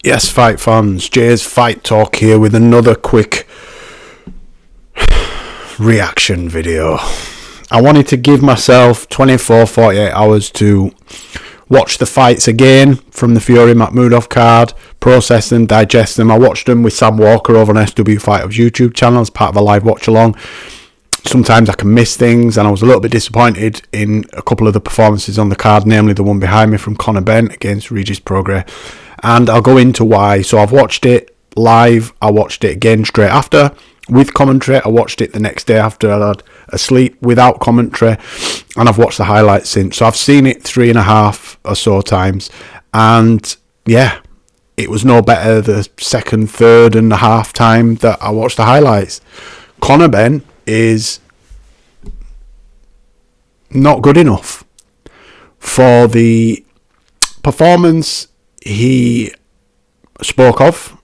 Yes, fight fans, Jay's Fight Talk here with another quick reaction video. I wanted to give myself 48 hours to watch the fights again from the Fury-Makhmudov card, process them, digest them. I watched them with Sam Walker over on SW Fighters YouTube channel as part of a live watch along. Sometimes I can miss things, and I was a little bit disappointed in a couple of the performances on the card, namely the one behind me from Benn against Regis Prograis. And I'll go into why. So I've watched it live. I watched it again straight after with commentary. I watched it the next day after I'd had a sleep without commentary. And I've watched the highlights since. So I've seen it 3.5 or so times. And yeah, it was no better the second, third and a half time that I watched the highlights. Benn is not good enough for the performance he spoke of,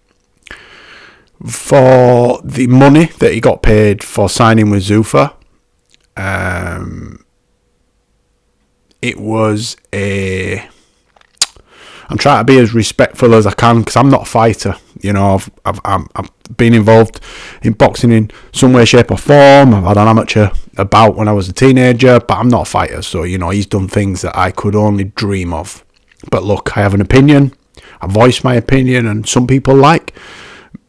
for the money that he got paid for signing with Zuffa. It was I'm trying to be as respectful as I can because I'm not a fighter. You know, I've been involved in boxing in some way, shape or form. I've had an amateur bout when I was a teenager, but I'm not a fighter. So, you know, he's done things that I could only dream of. But look, I have an opinion. I voice my opinion, and some people like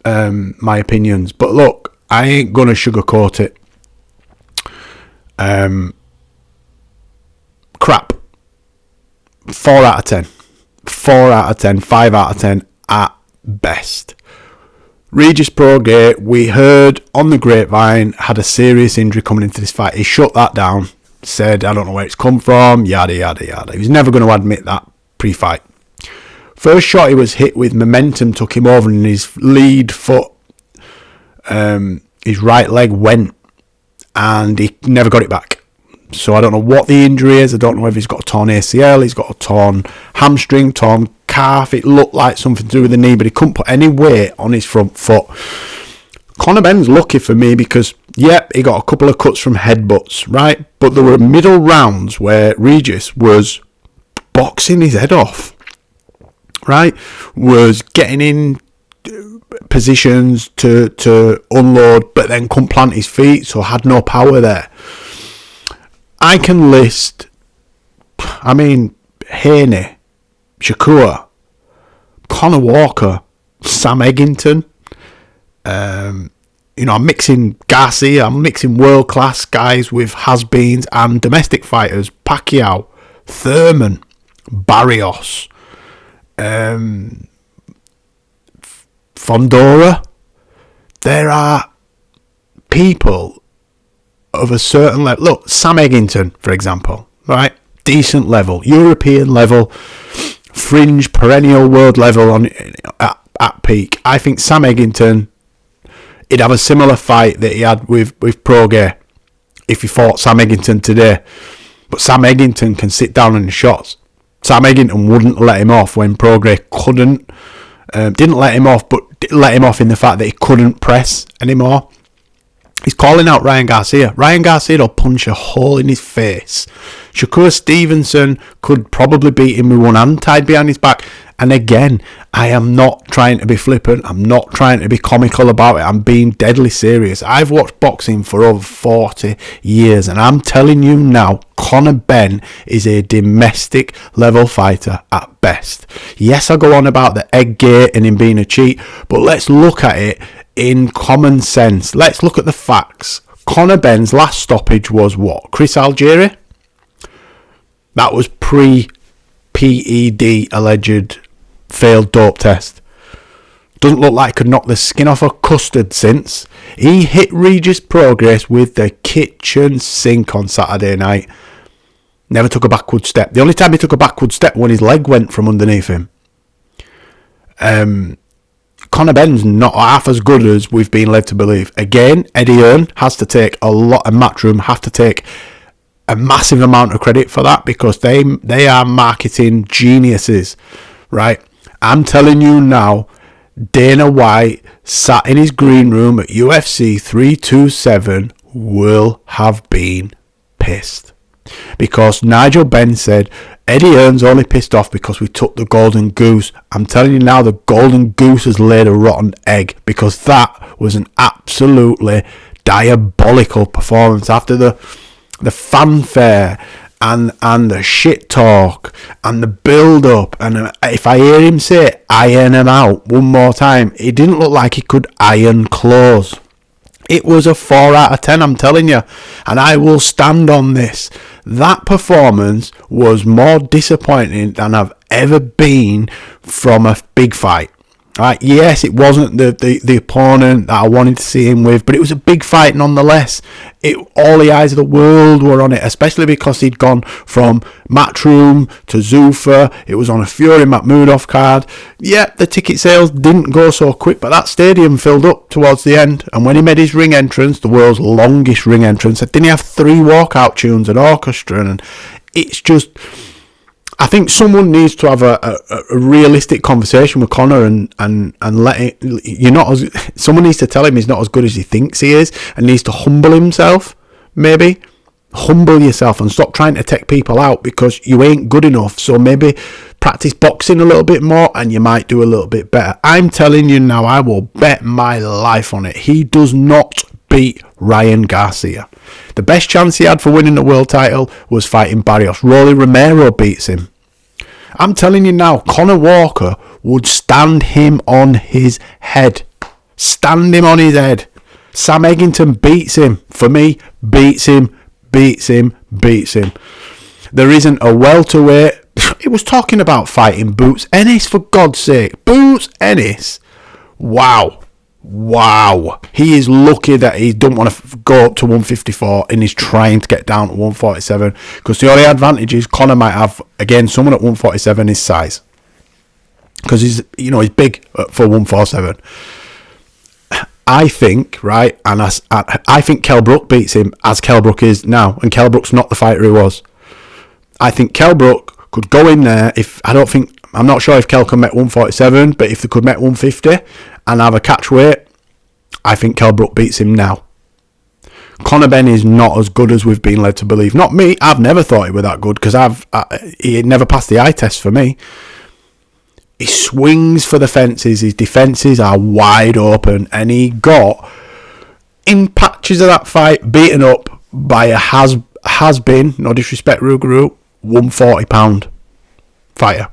my opinions. But look, I ain't going to sugarcoat it. Crap. 4 out of 10. 4 out of 10. 5 out of 10 at best. Regis Prograis, we heard on the grapevine, had a serious injury coming into this fight. He shut that down. Said, I don't know where it's come from. Yada, yada, yada. He was never going to admit that pre-fight. First shot he was hit with, momentum took him over, and his lead foot, his right leg went, and he never got it back. So I don't know what the injury is. I don't know if he's got a torn ACL, he's got a torn hamstring, torn calf. It looked like something to do with the knee, but he couldn't put any weight on his front foot. Benn's lucky for me because, yep, he got a couple of cuts from headbutts, right? But there were middle rounds where Regis was boxing his head off, right? Was getting in positions to unload, but then couldn't plant his feet, so had no power there. I can list, Haney, Shakur, Conor Walker, Sam Eggington. I'm mixing Garcia, I'm mixing world-class guys with has-beens and domestic fighters. Pacquiao, Thurman, Barrios, Fondora. There are people of a certain level. Look, Sam Eggington, for example, right? Decent level, European level, fringe, perennial world level at peak. I think Sam Eggington, he'd have a similar fight that he had with Prograis if he fought Sam Eggington today. But Sam Eggington can sit down in the shots. Sam Eggington wouldn't let him off when Prograis couldn't. Didn't let him off, but let him off in the fact that he couldn't press anymore. He's calling out Ryan Garcia. Ryan Garcia will punch a hole in his face. Shakur Stevenson could probably beat him with one hand tied behind his back. And again, I am not trying to be flippant. I'm not trying to be comical about it. I'm being deadly serious. I've watched boxing for over 40 years. And I'm telling you now, Benn is a domestic level fighter at best. Yes, I go on about the egg gate and him being a cheat. But let's look at it in common sense. Let's look at the facts. Benn's last stoppage was what? Chris Algieri? That was pre-PED alleged failed dope test. Doesn't look like could knock the skin off a custard since. He hit Regis Prograis with the kitchen sink on Saturday night. Never took a backward step. The only time he took a backward step when his leg went from underneath him. Benn's not half as good as we've been led to believe. Again, Eddie Hearn has to take a lot, and Matchroom have to take a massive amount of credit for that because they are marketing geniuses, right? I'm telling you now, Dana White sat in his green room at UFC 327 will have been pissed because Nigel Benn said Eddie Hearn's only pissed off because we took the golden goose. I'm telling you now, the golden goose has laid a rotten egg, because that was an absolutely diabolical performance after the fanfare and the shit talk and the build up. And if I hear him say iron him out one more time, it didn't look like he could iron clothes. It was a 4 out of 10, I'm telling you, and I will stand on this. That performance was more disappointing than I've ever been from a big fight. Right? Yes, it wasn't the opponent that I wanted to see him with, but it was a big fight nonetheless. All the eyes of the world were on it, especially because he'd gone from Matchroom to Zuffa. It was on a Fury Makhmudov card. Yeah, the ticket sales didn't go so quick, but that stadium filled up towards the end. And when he made his ring entrance, the world's longest ring entrance, didn't he have 3 walkout tunes, an orchestra? And it's just, I think someone needs to have a realistic conversation with Conor and let it, someone needs to tell him he's not as good as he thinks he is, and needs to humble himself. Maybe humble yourself and stop trying to take people out because you ain't good enough. So maybe practice boxing a little bit more and you might do a little bit better. I'm telling you now, I will bet my life on it. He does not beat Ryan Garcia. The best chance he had for winning the world title was fighting Barrios. Rolly Romero beats him. I'm telling you now, Conor Walker would stand him on his head. Stand him on his head. Sam Eggington beats him. For me, beats him. There isn't a welterweight. It was talking about fighting Boots Ennis, for God's sake. Boots Ennis. Wow. He is lucky that he don't want to go up to 154 and he's trying to get down to 147, because the only advantage is Conor might have, again, someone at 147 is size, because he's big for 147. I think, right, and I think Kell Brook beats him as Kell Brook is now, and Kell Brook's not the fighter he was. I think Kell Brook could go in there. I'm not sure if Kell can make 147, but if they could make 150 and have a catch weight, I think Kell Brook beats him now. Conor Benn is not as good as we've been led to believe. Not me. I've never thought he was that good, because he never passed the eye test for me. He swings for the fences. His defences are wide open, and he got, in patches of that fight, beaten up by a has been, no disrespect, Rougarou, 140 pound fighter.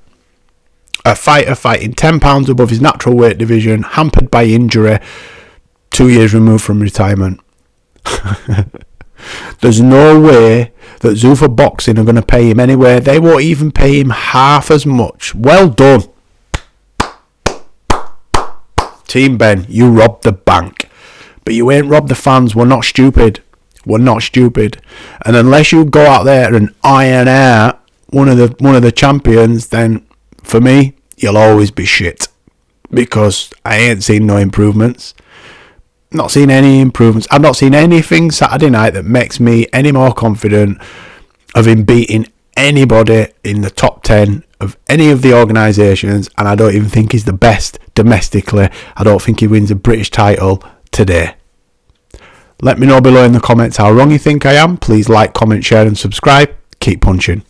A fighter fighting 10 pounds above his natural weight division, hampered by injury, 2 years removed from retirement. There's no way that Zuffa Boxing are going to pay him anywhere. They won't even pay him half as much. Well done. Team Benn, you robbed the bank. But you ain't robbed the fans. We're not stupid. And unless you go out there and iron out one of the champions, then for me, you'll always be shit, because I ain't seen no improvements. Not seen any improvements. I've not seen anything Saturday night that makes me any more confident of him beating anybody in the top 10 of any of the organisations, and I don't even think he's the best domestically. I don't think he wins a British title today. Let me know below in the comments how wrong you think I am. Please like, comment, share and subscribe. Keep punching.